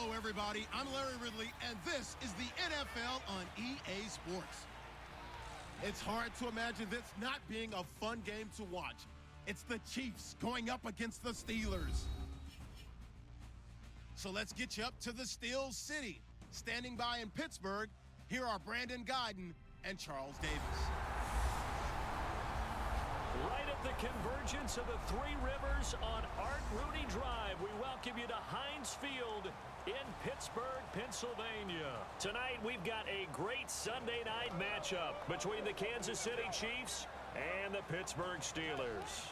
Hello, everybody. I'm Larry Ridley, and this is the NFL on EA Sports. It's hard to imagine this not being a fun game to watch. It's the Chiefs going up against the Steelers. So let's get you up to the Steel City. Standing by in Pittsburgh, here are Brandon Guyton and Charles Davis. Right at the convergence of the Three Rivers on Art Rooney Drive, we welcome you to Heinz Field in Pittsburgh, Pennsylvania. Tonight, we've got a great Sunday night matchup between the Kansas City Chiefs and the Pittsburgh Steelers.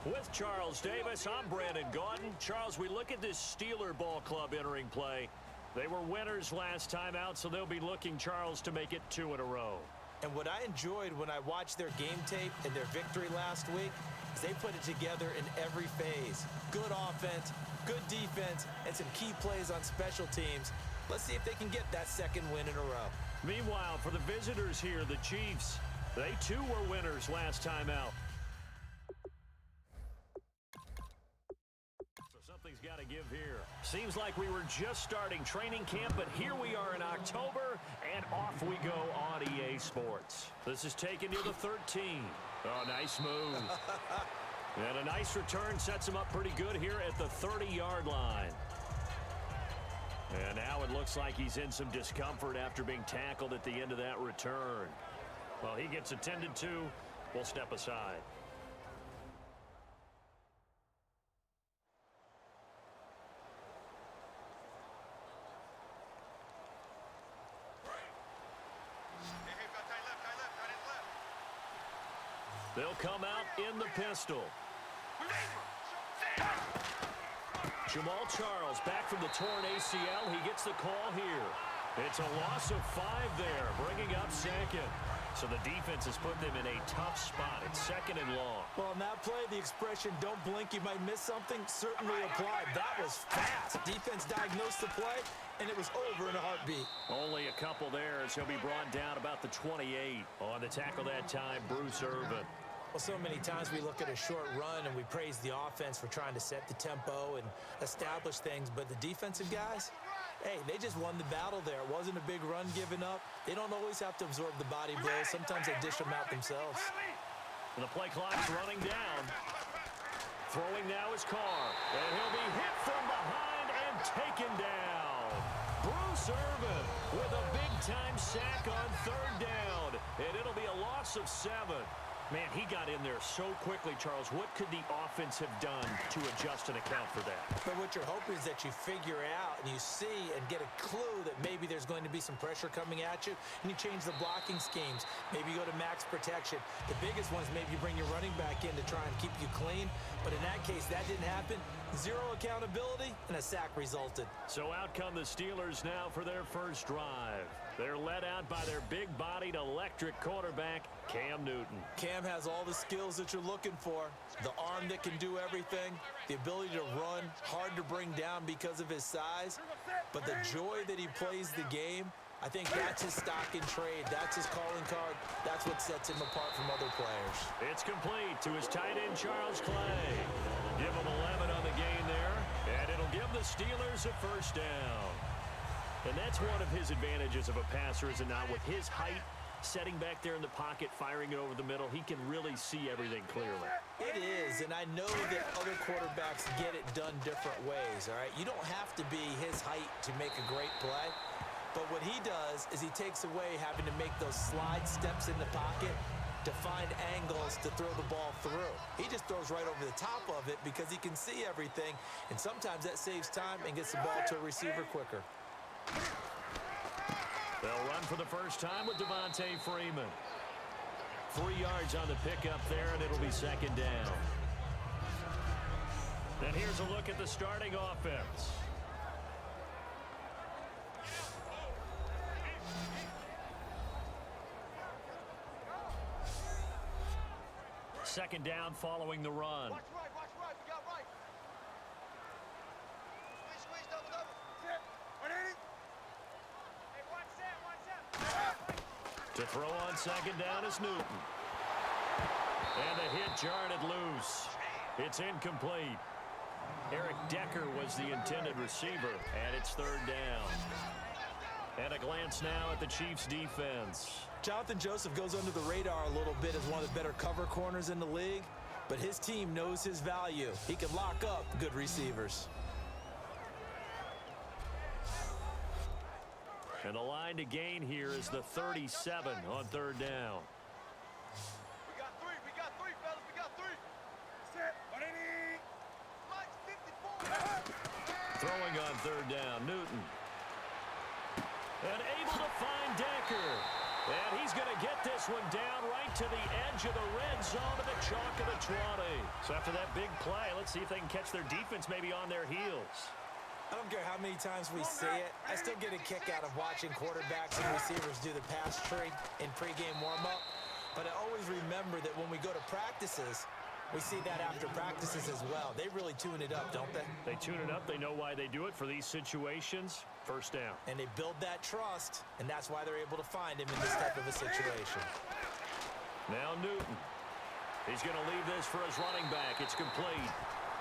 With Charles Davis, I'm Brandon Guyton. Charles, we look at this Steeler ball club entering play. They were winners last time out, so they'll be looking, Charles, to make it 2 in a row. And what I enjoyed when I watched their game tape and their victory last week is they put it together in every phase. Good offense, good defense, and some key plays on special teams. Let's see if they can get that second win in a row. Meanwhile, for the visitors here, the Chiefs, they too were winners last time out. Something's got to give here. Seems like we were just starting training camp, but here we are in October, and off we go on EA Sports. This is taken to the 13. Oh, nice move. And a nice return sets him up pretty good here at the 30-yard line. And now it looks like he's in some discomfort after being tackled at the end of that return. Well, he gets attended to. We'll step aside. They'll come out in the pistol. Jamal Charles back from the torn ACL. He gets the call here. It's a loss of 5 there, bringing up second. So the defense has put them in a tough spot. It's 2nd and long. Well, on that play, the expression, don't blink, you might miss something, certainly applied. That was fast. Defense diagnosed the play, and it was over in a heartbeat. Only a couple there as he'll be brought down about the 28. On the tackle that time, Bruce Irvin. Well, so many times we look at a short run and we praise the offense for trying to set the tempo and establish things, but the defensive guys, hey, they just won the battle there. It wasn't a big run given up. They don't always have to absorb the body blows. Sometimes they dish them out themselves. And the play clock's running down. Throwing now is Carr. And he'll be hit from behind and taken down. Bruce Irvin with a big-time sack on 3rd down. And it'll be a loss of 7. Man, he got in there so quickly, Charles. What could the offense have done to adjust and account for that? But what you're hoping is that you figure out and you see and get a clue that maybe there's going to be some pressure coming at you, and you change the blocking schemes. Maybe you go to max protection. The biggest one is maybe you bring your running back in to try and keep you clean. But in that case, that didn't happen. 0 accountability, and a sack resulted. So out come the Steelers now for their first drive. They're led out by their big-bodied electric quarterback, Cam Newton. Cam has all the skills that you're looking for. The arm that can do everything, the ability to run, hard to bring down because of his size. But the joy that he plays the game, I think that's his stock in trade. That's his calling card. That's what sets him apart from other players. It's complete to his tight end, Charles Clay. Give him 11 on the game there, and it'll give the Steelers a first down. And that's one of his advantages of a passer, is it not? With his height, setting back there in the pocket, firing it over the middle, he can really see everything clearly. It is, and I know that other quarterbacks get it done different ways, all right? You don't have to be his height to make a great play. But what he does is he takes away having to make those slide steps in the pocket to find angles to throw the ball through. He just throws right over the top of it because he can see everything, and sometimes that saves time and gets the ball to a receiver quicker. They'll run for the first time with Devontae Freeman. 3 yards on the pickup there, and it'll be 2nd down. And here's a look at the starting offense. Second down following the run. Watch right, we got right. Squeeze, double. Sit, 180. Hey, watch that. To throw on 2nd down is Newton. And the hit jarred it loose. It's incomplete. Eric Decker was the intended receiver, and it's third down. And a glance now at the Chiefs' defense. Jonathan Joseph goes under the radar a little bit as one of the better cover corners in the league, but his team knows his value. He can lock up good receivers. And the line to gain here is the 37 on third down. We got three, fellas, we got three. Set, ready. Mike's 54. Throwing on third down, Newton. And able to find Decker. And he's going to get this one down right to the edge of the red zone of the chalk of the 20. So after that big play, let's see if they can catch their defense maybe on their heels. I don't care how many times we say it, I still get a kick out of watching quarterbacks and receivers do the pass tree in pregame warm-up. But I always remember that when we go to practices, we see that after practices as well. They really tune it up, don't they? They tune it up. They know why they do it for these situations. First down. And they build that trust, and that's why they're able to find him in this type of a situation. Now Newton. He's going to leave this for his running back. It's complete.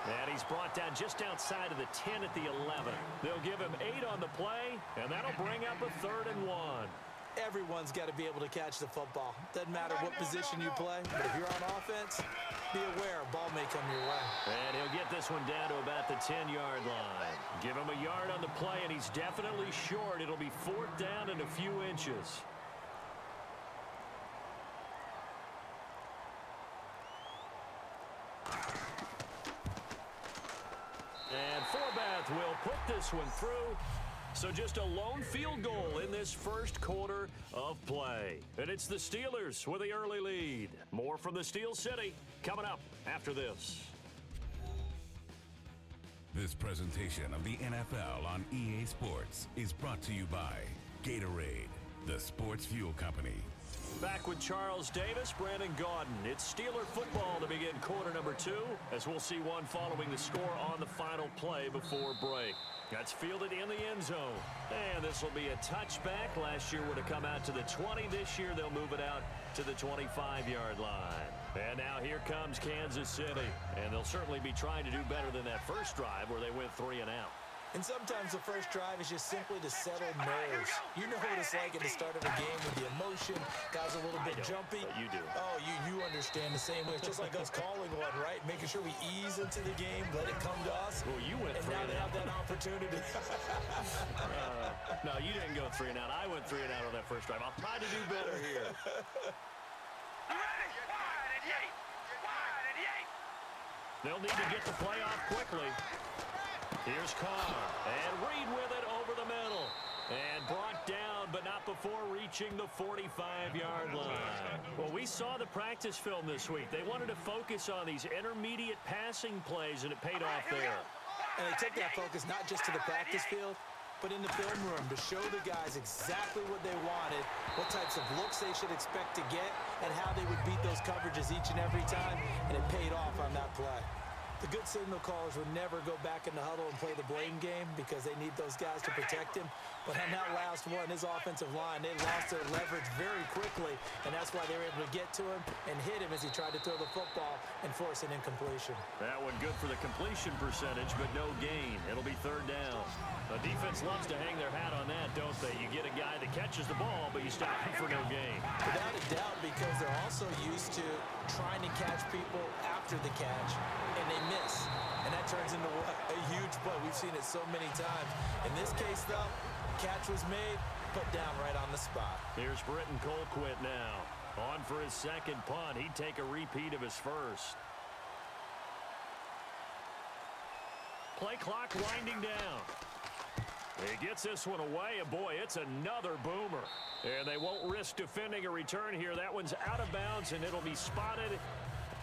And he's brought down just outside of the 10 at the 11. They'll give him 8 on the play, and that'll bring up a 3rd and 1. Everyone's got to be able to catch the football. Doesn't matter what position you play, but if you're on offense, be aware, ball may come your way. And he'll get this one down to about the 10-yard line. Give him a yard on the play, and he's definitely short. It'll be 4th down and a few inches. And Forbath will put this one through. So just a lone field goal in this first quarter of play. And it's the Steelers with the early lead. More from the Steel City coming up after this. This presentation of the NFL on EA Sports is brought to you by Gatorade, the sports fuel company. Back with Charles Davis, Brandon Gaudin. It's Steeler football to begin quarter number 2, as we'll see one following the score on the final play before break. That's fielded in the end zone. And this will be a touchback. Last year would have come out to the 20. This year they'll move it out to the 25-yard line. And now here comes Kansas City. And they'll certainly be trying to do better than that first drive where they went 3 and out. And sometimes the first drive is just simply to settle nerves. You know what it's like at the start of a game with the emotion. Guys a little bit jumpy. But you do. Oh, you understand the same way. It's just like us calling one, right? Making sure we ease into the game, let it come to us. Well, you went 3 and out. And now they have that opportunity. No, you didn't go 3 and out. I went 3 and out on that first drive. I'll try to do better here. They'll need to get the play off quickly. Here's Carr, and Reed with it over the middle. And brought down, but not before reaching the 45-yard line. Well, we saw the practice film this week. They wanted to focus on these intermediate passing plays, and it paid off there. And they took that focus not just to the practice field, but in the film room to show the guys exactly what they wanted, what types of looks they should expect to get, and how they would beat those coverages each and every time, and it paid off on that play. The good signal callers would never go back in the huddle and play the blame game because they need those guys to protect him. But on that last one, his offensive line, they lost their leverage very quickly, and that's why they were able to get to him and hit him as he tried to throw the football and force an incompletion. That one good for the completion percentage, but no gain. It'll be 3rd down. The defense loves to hang their hat on that, don't they? You get a guy that catches the ball, but you stop him for no gain. Without a doubt, because they're also used to trying to catch people after the catch, and they miss. And that turns into a huge play. We've seen it so many times. In this case, though, catch was made, put down right on the spot. Here's Britton Colquitt now. On for his second punt. He'd take a repeat of his first. Play clock winding down. He gets this one away, and boy, it's another boomer. And they won't risk defending a return here. That one's out of bounds, and it'll be spotted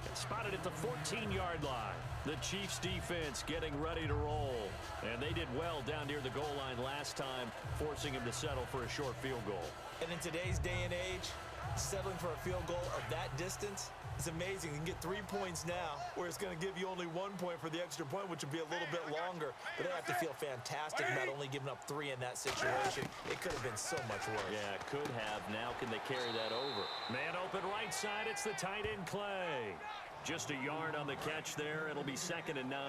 at the 14-yard line. The Chiefs defense getting ready to roll. And they did well down near the goal line last time, forcing him to settle for a short field goal. And in today's day and age, settling for a field goal of that distance is amazing. You can get 3 points now, where it's going to give you only 1 point for the extra point, which would be a little bit longer. But they have to feel fantastic not only giving up 3 in that situation. It could have been so much worse. Yeah, could have. Now can they carry that over? Man open right side. It's the tight end Clay. Just a yard on the catch there. It'll be 2nd and 9.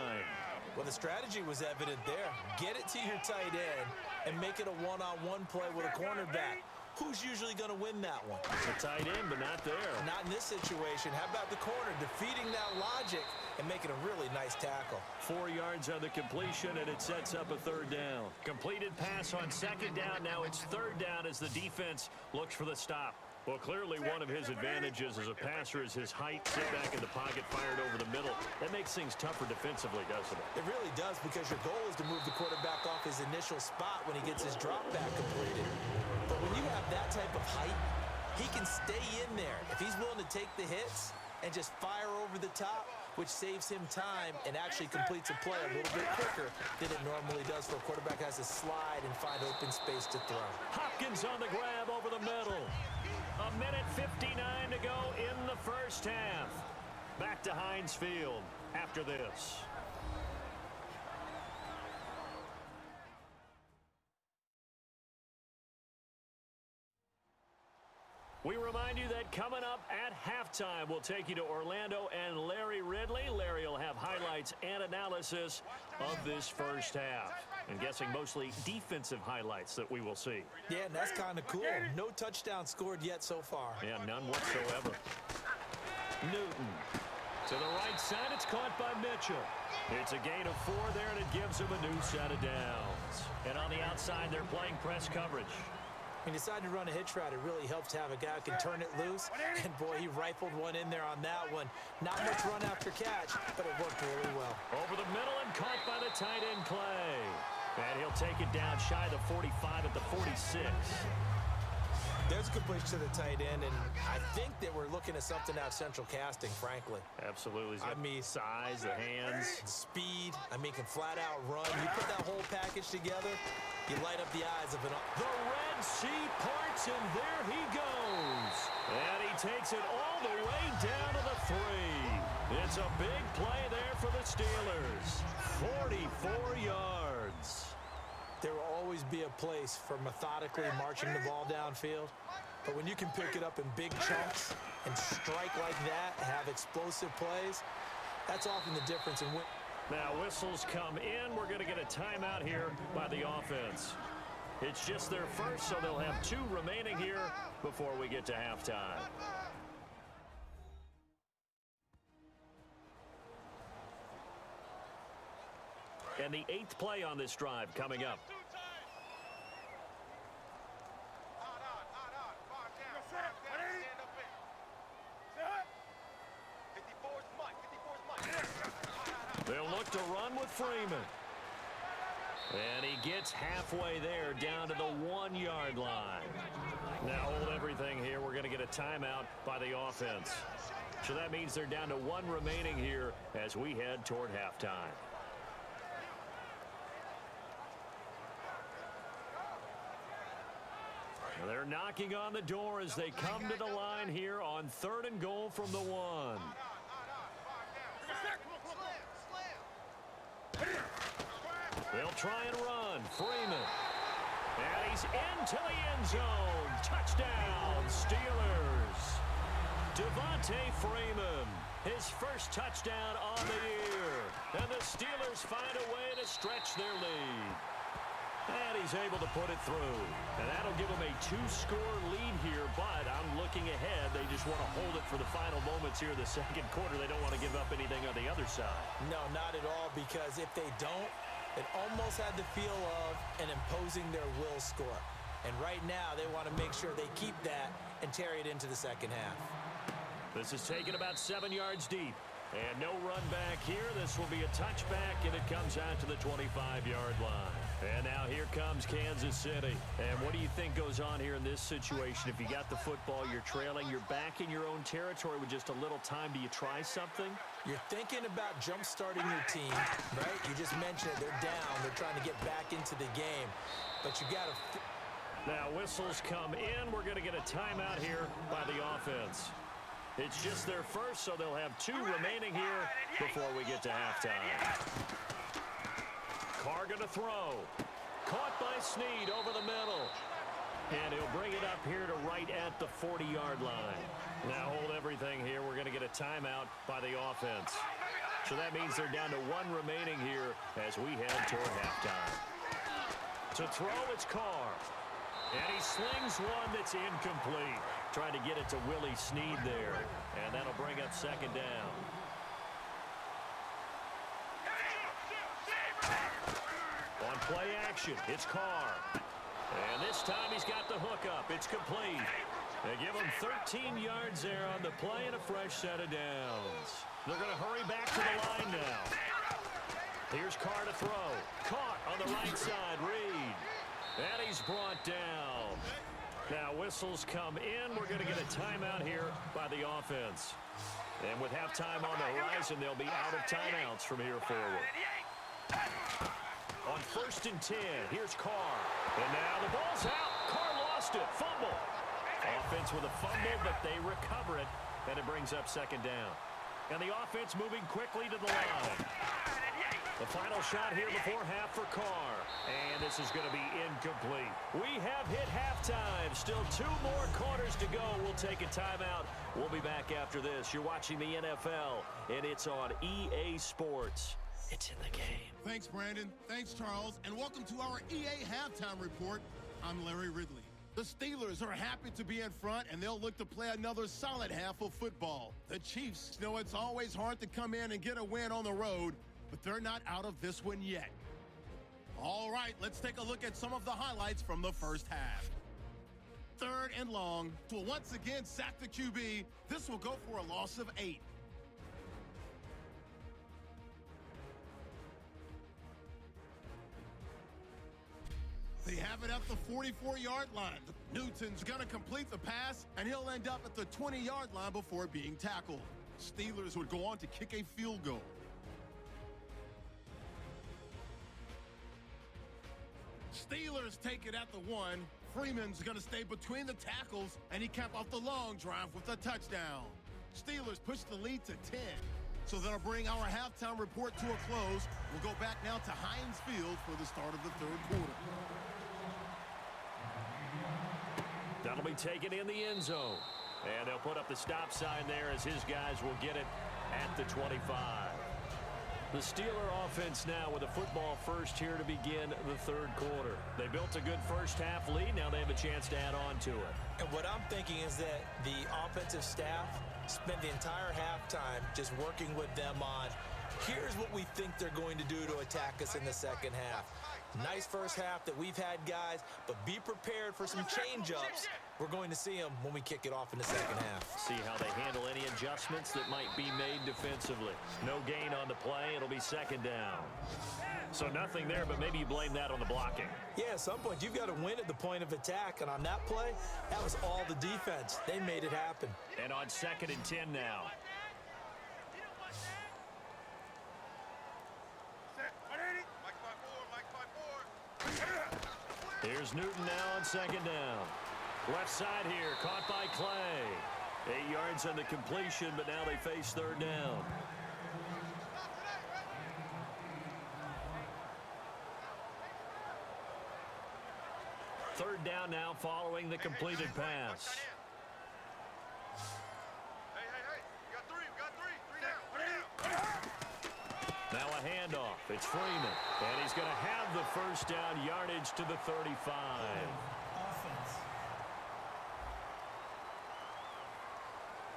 Well, the strategy was evident there. Get it to your tight end and make it a one-on-one play with a cornerback. Who's usually going to win that one? The tight end, but not there. Not in this situation. How about the corner defeating that logic and making a really nice tackle? 4 yards on the completion, and it sets up a third down. Completed pass on second down. Now it's third down as the defense looks for the stop. Well, clearly one of his advantages as a passer is his height. Sit back in the pocket, fired over the middle. That makes things tougher defensively, doesn't it? It really does, because your goal is to move the quarterback off his initial spot when he gets his drop back completed. But when you have that type of height, he can stay in there. If he's willing to take the hits and just fire over the top, which saves him time and actually completes a play a little bit quicker than it normally does for a quarterback who has to slide and find open space to throw. Hopkins on the grab over the middle. A minute 59 to go in the first half. Back to Heinz Field after this. We remind you that coming up at halftime, we'll take you to Orlando and Larry Ridley. Larry will have highlights and analysis of this first half. I'm guessing mostly defensive highlights that we will see. Yeah, and that's kind of cool. No touchdown scored yet so far. Yeah, none whatsoever. Newton. To the right side, it's caught by Mitchell. It's a gain of 4 there, and it gives him a new set of downs. And on the outside, they're playing press coverage. When you decide to run a hitch route, it really helps to have a guy who can turn it loose. And, boy, he rifled one in there on that one. Not much run after catch, but it worked really well. Over the middle and caught by the tight end, Clay. And he'll take it down shy of the 45 at the 46. There's a completion to the tight end, and I think that we're looking at something out of central casting, frankly. Absolutely. I mean, size, the hands. Speed. I mean, can flat out run. You put that whole package together, you light up the eyes of an... The Red Sea parts, and there he goes. And he takes it all the way down to the 3. It's a big play there for the Steelers. 44 yards. There will always be a place for methodically marching the ball downfield. But when you can pick it up in big chunks and strike like that, have explosive plays, that's often the difference in win. Now whistles come in. We're going to get a timeout here by the offense. It's just their first, so they'll have 2 remaining here before we get to halftime. And the 8th play on this drive coming up. They'll look to run with Freeman. And he gets halfway there down to the 1-yard line. Now hold everything here. We're going to get a timeout by the offense. So that means they're down to 1 remaining here as we head toward halftime. They're knocking on the door as they come to the line here on 3rd and goal from the 1. They'll try and run. Freeman. And he's into the end zone. Touchdown, Steelers. Devontae Freeman, his first touchdown on the year. And the Steelers find a way to stretch their lead. And he's able to put it through. And that'll give them a 2-score lead here, but I'm looking ahead. They just want to hold it for the final moments here in the second quarter. They don't want to give up anything on the other side. No, not at all, because if they don't, it almost had the feel of an imposing their will score. And right now, they want to make sure they keep that and carry it into the second half. This is taken about 7 yards deep. And no run back here. This will be a touchback, and it comes out to the 25-yard line. And now here comes Kansas City. And what do you think goes on here in this situation? If you got the football, you're trailing, you're back in your own territory with just a little time. Do you try something? You're thinking about jump-starting your team, right? You just mentioned it. They're down. They're trying to get back into the game. But you got to... Now whistles come in. We're going to get a timeout here by the offense. It's just their first, so they'll have 2 remaining here before we get to halftime. Carr going to throw. Caught by Snead over the middle. And he'll bring it up here to right at the 40-yard line. Now hold everything here. We're going to get a timeout by the offense. So that means they're down to 1 remaining here as we head toward halftime. To throw, it's Carr. And he slings one that's incomplete. Trying to get it to Willie Snead there. And that'll bring up second down. On play action, it's Carr. And this time he's got the hookup. It's complete. They give him 13 yards there on the play and a fresh set of downs. They're going to hurry back to the line now. Here's Carr to throw. Caught on the right side, Reed. And he's brought down. Now whistles come in. We're going to get a timeout here by the offense. And with halftime on the horizon, they'll be out of timeouts from here forward. On 1st and 10, here's Carr. And now the ball's out. Carr lost it. Fumble. Offense with a fumble, but they recover it. And it brings up second down. And the offense moving quickly to the line. The final shot here before half for Carr. And this is going to be incomplete. We have hit halftime. Still 2 more quarters to go. We'll take a timeout. We'll be back after this. You're watching the NFL, and it's on EA Sports. It's in the game. Thanks, Brandon. Thanks, Charles. And welcome to our EA Halftime Report. I'm Larry Ridley. The Steelers are happy to be in front, and they'll look to play another solid half of football. The Chiefs know it's always hard to come in and get a win on the road, but they're not out of this one yet. All right, let's take a look at some of the highlights from the first half. 3rd and long will once again sack the QB. This will go for a loss of 8. They have it at the 44-yard line. Newton's going to complete the pass, and he'll end up at the 20-yard line before being tackled. Steelers would go on to kick a field goal. Steelers take it at the 1. Freeman's going to stay between the tackles, and he capped off the long drive with a touchdown. Steelers push the lead to 10. So that'll bring our halftime report to a close. We'll go back now to Heinz Field for the start of the 3rd quarter. That'll be taken in the end zone. And they'll put up the stop sign there as his guys will get it at the 25. The Steeler offense now with a football first here to begin the 3rd quarter. They built a good first half lead. Now they have a chance to add on to it. And what I'm thinking is that the offensive staff spent the entire halftime just working with them on, here's what we think they're going to do to attack us in the second half. Nice first half that we've had, guys, but be prepared for some change-ups. We're going to see them when we kick it off in the second half. See how they handle any adjustments that might be made defensively. No gain on the play. It'll be second down. So nothing there, but maybe you blame that on the blocking. Yeah, at some point, you've got to win at the point of attack, and on that play, that was all the defense. They made it happen. And on 2nd and 10 now. Here's Newton now on 2nd down. Left side here, caught by Clay. 8 yards on the completion, but now they face 3rd down. Third down now following the completed pass. Now a handoff. It's Freeman. And he's going to have the first down, yardage to the 35.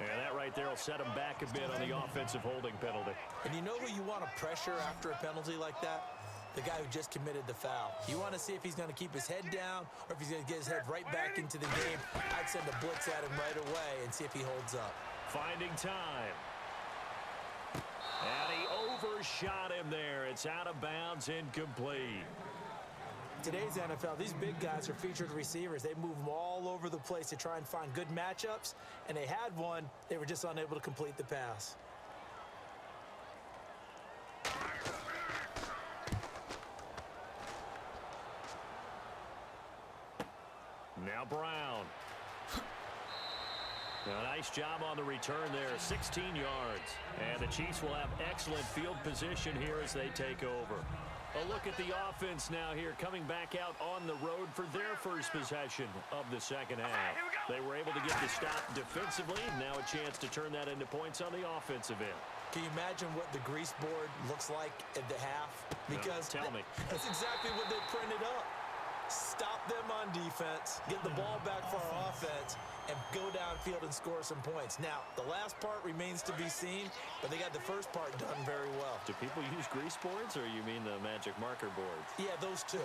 And that right there will set him back a bit on the offensive holding penalty. And you know who you want to pressure after a penalty like that? The guy who just committed the foul. You want to see if he's going to keep his head down or if he's going to get his head right back into the game. I'd send a blitz at him right away and see if he holds up. Finding time. And he overshot him there. It's out of bounds, incomplete. Today's NFL, these big guys are featured receivers. They move them all over the place to try and find good matchups, and they had one. They were just unable to complete the pass. Now Brown. A nice job on the return there, 16 yards. And the Chiefs will have excellent field position here as they take over. A look at the offense now here, coming back out on the road for their first possession of the second half. They were able to get the stop defensively. Now a chance to turn that into points on the offensive end. Can you imagine what the grease board looks like at the half? Because tell me. That's exactly what they printed up. Stop them on defense, get the ball back for our offense, and go downfield and score some points. Now, the last part remains to be seen, but they got the first part done very well. Do people use grease boards, or you mean the magic marker boards? Yeah, those two.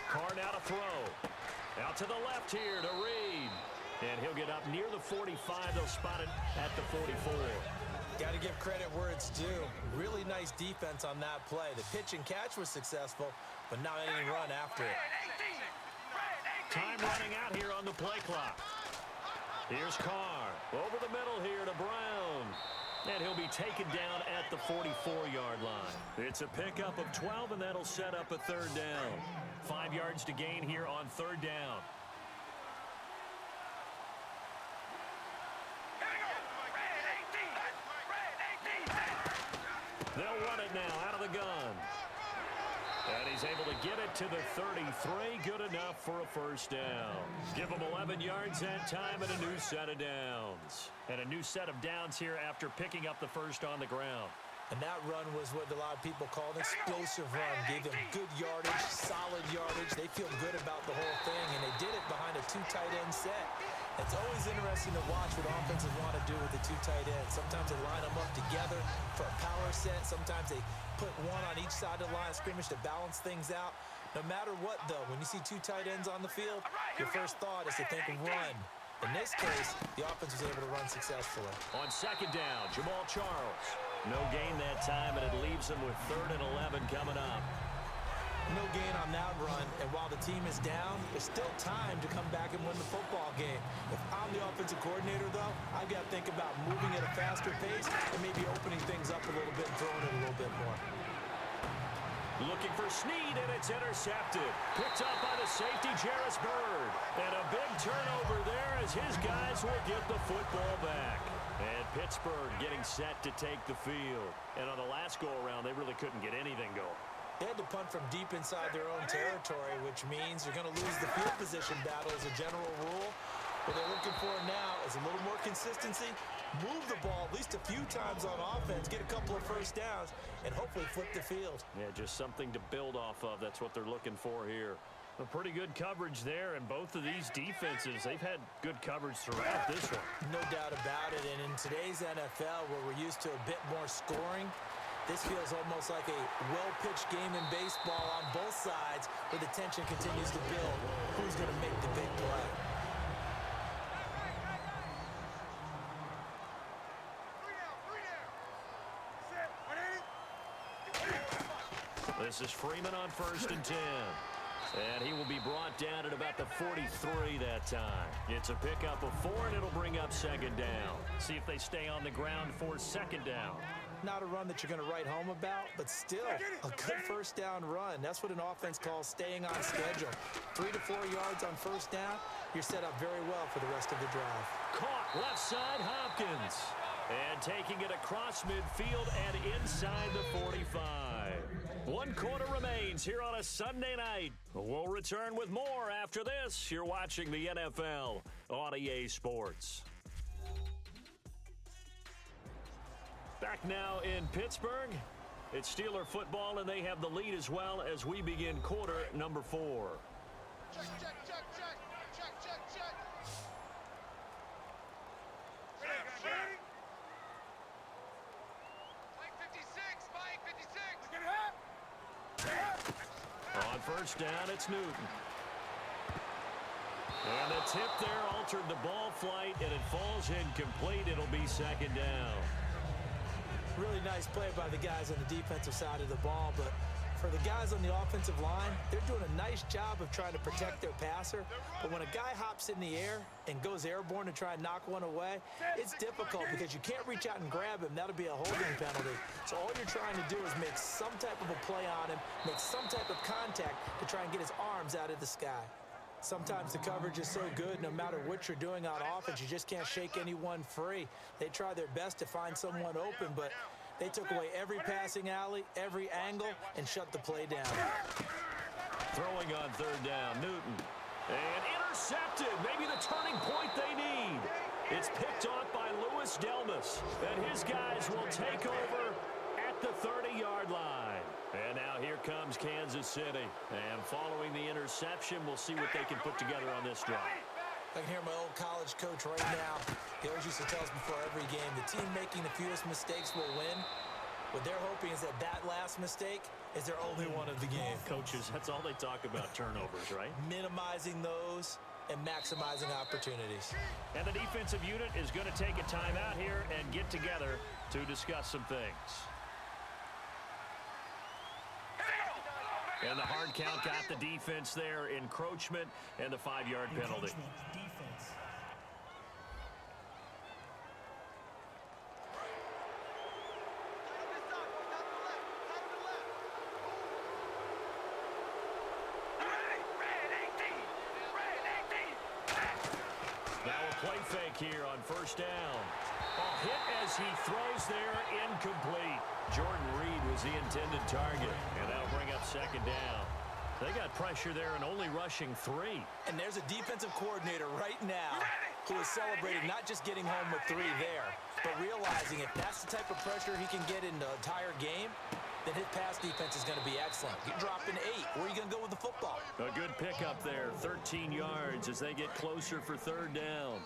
Carr now to throw. Out to the left here to Reed. And he'll get up near the 45. They'll spot it at the 44. Got to give credit where it's due. Really nice defense on that play. The pitch and catch was successful, but not any run after it. Time running out here on the play clock. Here's Carr. Over the middle here to Brown. And he'll be taken down at the 44-yard line. It's a pickup of 12, and that'll set up a third down. 5 yards to gain here on third down. They'll run it now out of the gun. And he's able to get it to the 33. Good enough for a first down. Give him 11 yards that time and a new set of downs. And a new set of downs here after picking up the first on the ground. And that run was what a lot of people call an explosive run. Gave them good yardage, solid yardage. They feel good about the whole thing, and they did it behind a 2 tight end set. It's always interesting to watch what offenses want to do with the 2 tight ends. Sometimes they line them up together for a power set. Sometimes they put one on each side of the line of scrimmage to balance things out. No matter what, though, when you see 2 tight ends on the field, your first thought is to think of run. In this case, the offense was able to run successfully. On second down, Jamal Charles. No gain that time, and it leaves them with 3rd and 11 coming up. No gain on that run, and while the team is down, there's still time to come back and win the football game. If I'm the offensive coordinator, though, I've got to think about moving at a faster pace and maybe opening things up a little bit and throwing it a little bit more. Looking for Snead, and it's intercepted. Picked up by the safety, Jarris Byrd. And a big turnover there as his guys will get the football back. And Pittsburgh getting set to take the field. And on the last go-around, they really couldn't get anything going. They had to punt from deep inside their own territory, which means you're going to lose the field position battle as a general rule. What they're looking for now is a little more consistency, move the ball at least a few times on offense, get a couple of first downs, and hopefully flip the field. Yeah, just something to build off of. That's what they're looking for here. A pretty good coverage there, and both of these defenses, they've had good coverage throughout this one. No doubt about it, and in today's NFL, where we're used to a bit more scoring, this feels almost like a well-pitched game in baseball on both sides where the tension continues to build. Who's going to make the big play? This is Freeman on 1st and 10. And he will be brought down at about the 43 that time. It's a pickup of 4, and it'll bring up 2nd down. See if they stay on the ground for 2nd down. Not a run that you're going to write home about, but still a good first down run. That's what an offense calls staying on schedule. 3 to 4 yards on first down, you're set up very well for the rest of the drive. Caught left side, Hopkins. And taking it across midfield and inside the 45. 1 quarter remains here on a Sunday night. We'll return with more after this. You're watching the NFL on EA Sports. Back now in Pittsburgh. It's Steeler football, and they have the lead as well as we begin quarter number 4. Check, check, check, check. Check, check, check. Ready? Mike 56, Mike 56. Get it up. On first down, it's Newton. And the tip there altered the ball flight, and it falls incomplete. It'll be 2nd down. Really nice play by the guys on the defensive side of the ball, but for the guys on the offensive line, they're doing a nice job of trying to protect their passer. But when a guy hops in the air and goes airborne to try and knock one away, it's difficult because you can't reach out and grab him. That'll be a holding penalty. So all you're trying to do is make some type of a play on him, make some type of contact to try and get his arms out of the sky. Sometimes the coverage is so good, no matter what you're doing on offense, you just can't shake anyone free. They try their best to find someone open, but they took away every passing alley, every angle, and shut the play down. Throwing on 3rd down, Newton. And intercepted. Maybe the turning point they need. It's picked off by Louis Delmas. And his guys will take over at the 30-yard line. And now here comes Kansas City. And following the interception, we'll see what they can put together on this drive. I can hear my old college coach right now. He always used to tell us before every game, the team making the fewest mistakes will win. What they're hoping is that that last mistake is their only one of the game. Coaches, that's all they talk about, turnovers, right? Minimizing those and maximizing opportunities. And the defensive unit is going to take a timeout here and get together to discuss some things. And the hard count got the defense there, encroachment, and the 5-yard penalty. Now a play fake here on first down. A hit as he throws there, incomplete. Jordan Reed was the intended target, and that'll bring up second down. They got pressure there and only rushing 3. And there's a defensive coordinator right now who is celebrating not just getting home with 3 there, but realizing if that's the type of pressure he can get in the entire game, then his pass defense is going to be excellent. You're dropping 8. Where are you going to go with the football? A good pickup there, 13 yards as they get closer for third down.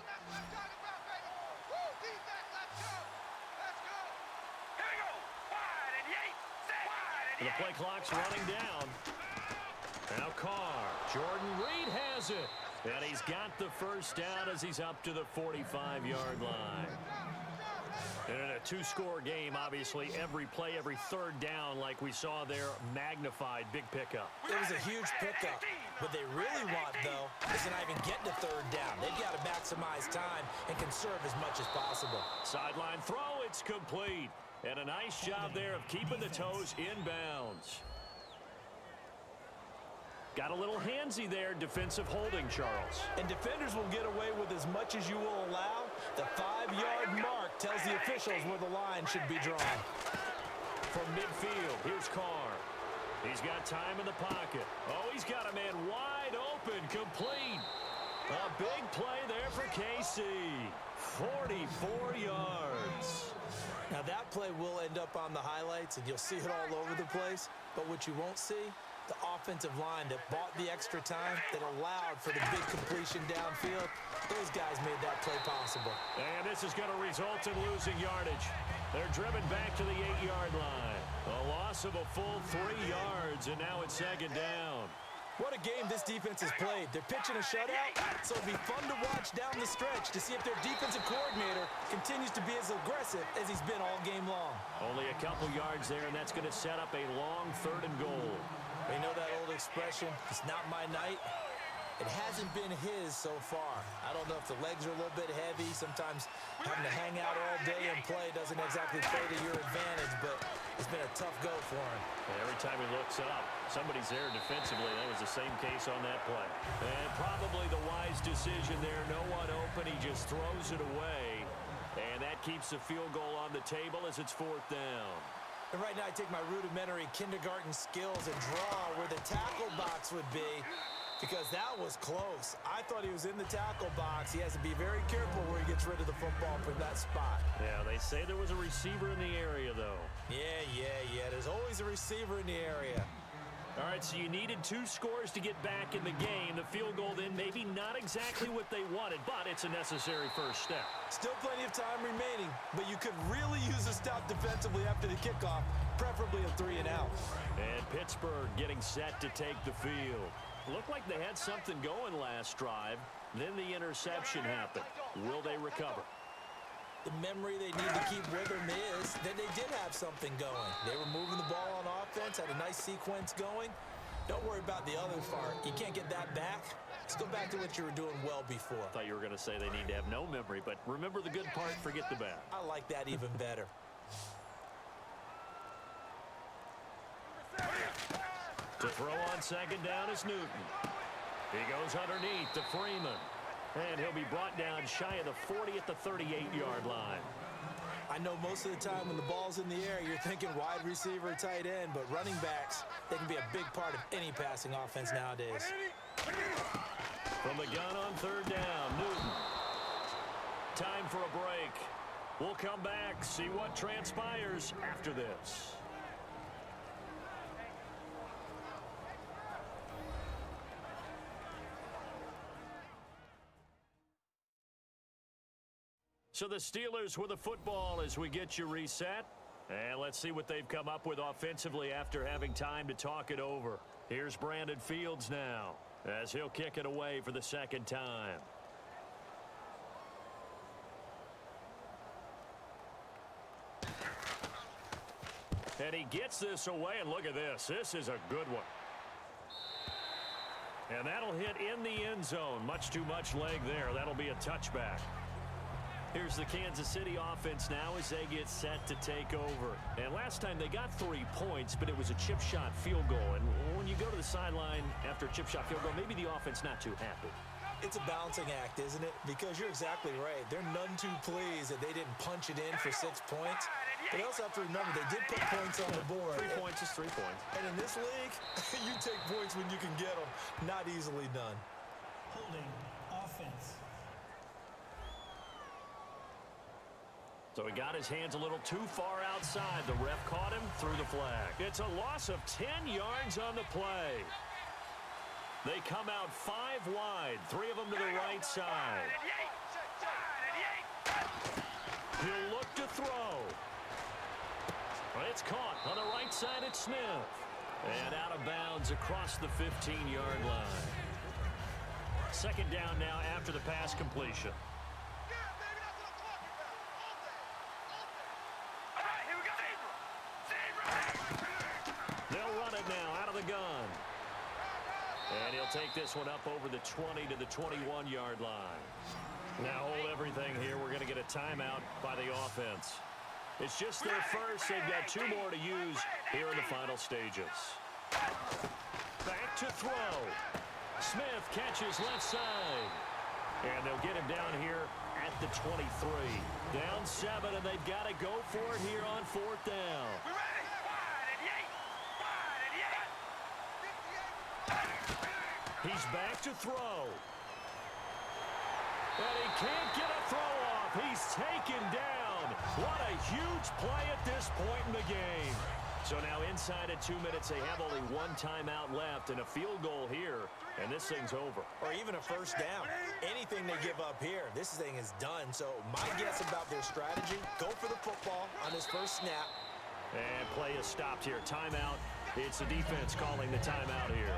The play clock's running down. Now Carr. Jordan Reed has it. And he's got the first down as he's up to the 45-yard line. And in a 2-score game, obviously, every play, every third down, like we saw there, magnified, big pickup. It was a huge pickup. What they really want, though, is to not even get to third down. They've got to maximize time and conserve as much as possible. Sideline throw, it's complete. And a nice job there of keeping the toes inbounds. Got a little handsy there, defensive holding, Charles. And defenders will get away with as much as you will allow. The 5-yard mark tells the officials where the line should be drawn. From midfield, here's Carr. He's got time in the pocket. Oh, he's got a man wide open, complete. A big play there for KC. 44 yards. Now that play will end up on the highlights, and you'll see it all over the place. But what you won't see, the offensive line that bought the extra time, that allowed for the big completion downfield, those guys made that play possible. And this is going to result in losing yardage. They're driven back to the 8-yard line. A loss of a full 3 yards, and now it's second down. What a game this defense has played. They're pitching a shutout, so it'll be fun to watch down the stretch to see if their defensive coordinator continues to be as aggressive as he's been all game long. Only a couple yards there, and that's going to set up a long 3rd and goal. You know that old expression, it's not my night? It hasn't been his so far. I don't know if the legs are a little bit heavy. Sometimes having to hang out all day and play doesn't exactly play to your advantage, but it's been a tough go for him. And every time he looks up, somebody's there defensively. That was the same case on that play. And probably the wise decision there. No one open. He just throws it away. And that keeps the field goal on the table as it's 4th down. And right now I take my rudimentary kindergarten skills and draw where the tackle box would be, because that was close. I thought he was in the tackle box. He has to be very careful where he gets rid of the football from that spot. Yeah, they say there was a receiver in the area, though. Yeah. There's always a receiver in the area. All right, so you needed 2 scores to get back in the game. The field goal then maybe not exactly what they wanted, but it's a necessary first step. Still plenty of time remaining, but you could really use a stop defensively after the kickoff, preferably a 3 and out. And Pittsburgh getting set to take the field. Looked like they had something going last drive. Then the interception happened. Will they recover? The memory they need to keep with them is that they did have something going. They were moving the ball on offense, had a nice sequence going. Don't worry about the other part. You can't get that back. Let's go back to what you were doing well before. I thought you were going to say they need to have no memory, but remember the good part, forget the bad. I like that even better. To throw on second down is Newton. He goes underneath to Freeman. And he'll be brought down shy of the 40 at the 38-yard line. I know most of the time when the ball's in the air, you're thinking wide receiver, tight end, but running backs, they can be a big part of any passing offense nowadays. From the gun on third down, Newton. Time for a break. We'll come back, see what transpires after this. So the Steelers with the football as we get you reset. And let's see what they've come up with offensively after having time to talk it over. Here's Brandon Fields now as he'll kick it away for the second time. And he gets this away, and look at this. This is a good one. And that'll hit in the end zone. Much too much leg there. That'll be a touchback. Here's the Kansas City offense now as they get set to take over. And last time they got 3 points, but it was a chip shot field goal. And when you go to the sideline after a chip shot field goal, maybe the offense not too happy. It's a balancing act, isn't it? Because you're exactly right. They're none too pleased that they didn't punch it in for 6 points. But they also have to remember they did put points on the board. 3 points is 3 points. And in this league, you take points when you can get them. Not easily done. Holding offense. So he got his hands a little too far outside. The ref caught him, threw the flag. It's a loss of 10 yards on the play. They come out 5 wide, 3 of them to the right side. He'll look to throw. It's caught on the right side at Smith. And out of bounds across the 15-yard line. Second down now after the pass completion. They'll run it now out of the gun. And he'll take this one up over the 20 to the 21-yard line. Now hold everything here. We're going to get a timeout by the offense. It's just their first. They've got 2 more to use here in the final stages. Back to throw. Smith catches left side. And they'll get him down here at the 23. Down 7, and they've got to go for it here on 4th down. He's back to throw. And he can't get a throw off. He's taken down. What a huge play at this point in the game. So now inside of 2 minutes, they have only 1 timeout left and a field goal here, and this thing's over. Or even a first down. Anything they give up here, this thing is done. So my guess about their strategy, go for the football on this first snap. And play is stopped here. Timeout. It's the defense calling the timeout here.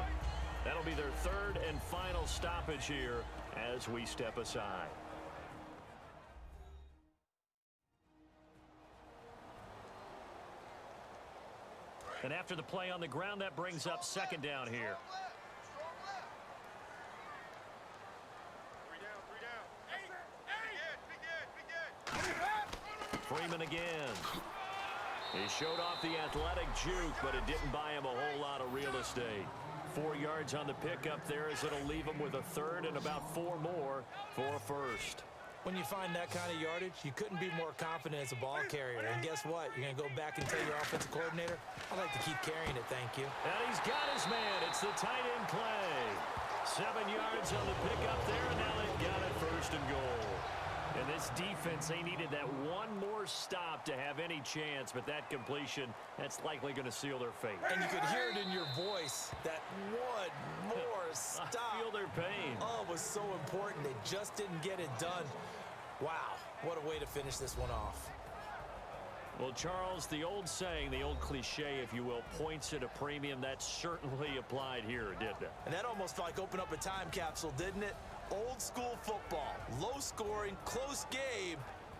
That'll be their 3rd and final stoppage here as we step aside. And after the play on the ground, that brings up 2nd down here. Freeman again. He showed off the athletic juke, but it didn't buy him a whole lot of real estate. 4 yards on the pickup there as it'll leave him with a 3rd and about 4 more for a first. When you find that kind of yardage, you couldn't be more confident as a ball carrier. And guess what? You're going to go back and tell your offensive coordinator, I'd like to keep carrying it, thank you. And he's got his man. It's the tight end play. 7 yards on the pickup there, and now they've got it 1st and goal. And this defense, they needed that 1 more stop to have any chance, but that completion, that's likely going to seal their fate. And you could hear it in your voice, that 1 more stop. I feel their pain. Oh, it was so important. They just didn't get it done. Wow, what a way to finish this one off. Well, Charles, the old saying, the old cliche, if you will, points at a premium, that certainly applied here, didn't it? And that almost felt like opened up a time capsule, didn't it? Old school football, low scoring, close game.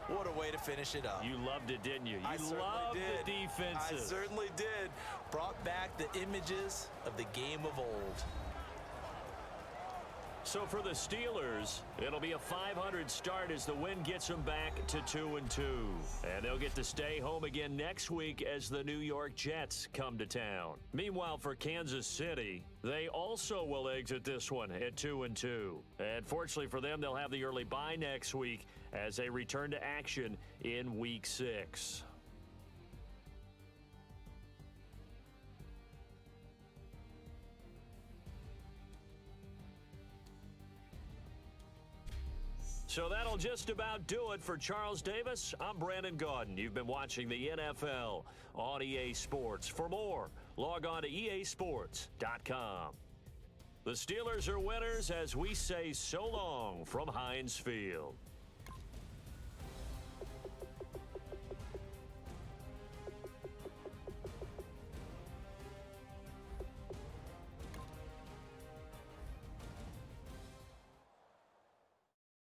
What a way to finish it up. You loved it, didn't you? I You loved the defenses. I certainly did. Brought back the images of the game of old. So for the Steelers, it'll be a 500 start as the win gets them back to 2-2. And they'll get to stay home again next week as the New York Jets come to town. Meanwhile, for Kansas City, they also will exit this one at 2-2. And fortunately for them, they'll have the early bye next week as they return to action in Week 6. So that'll just about do it for Charles Davis. I'm Brandon Gaudin. You've been watching the NFL on EA Sports. For more, log on to easports.com. The Steelers are winners as we say so long from Heinz Field.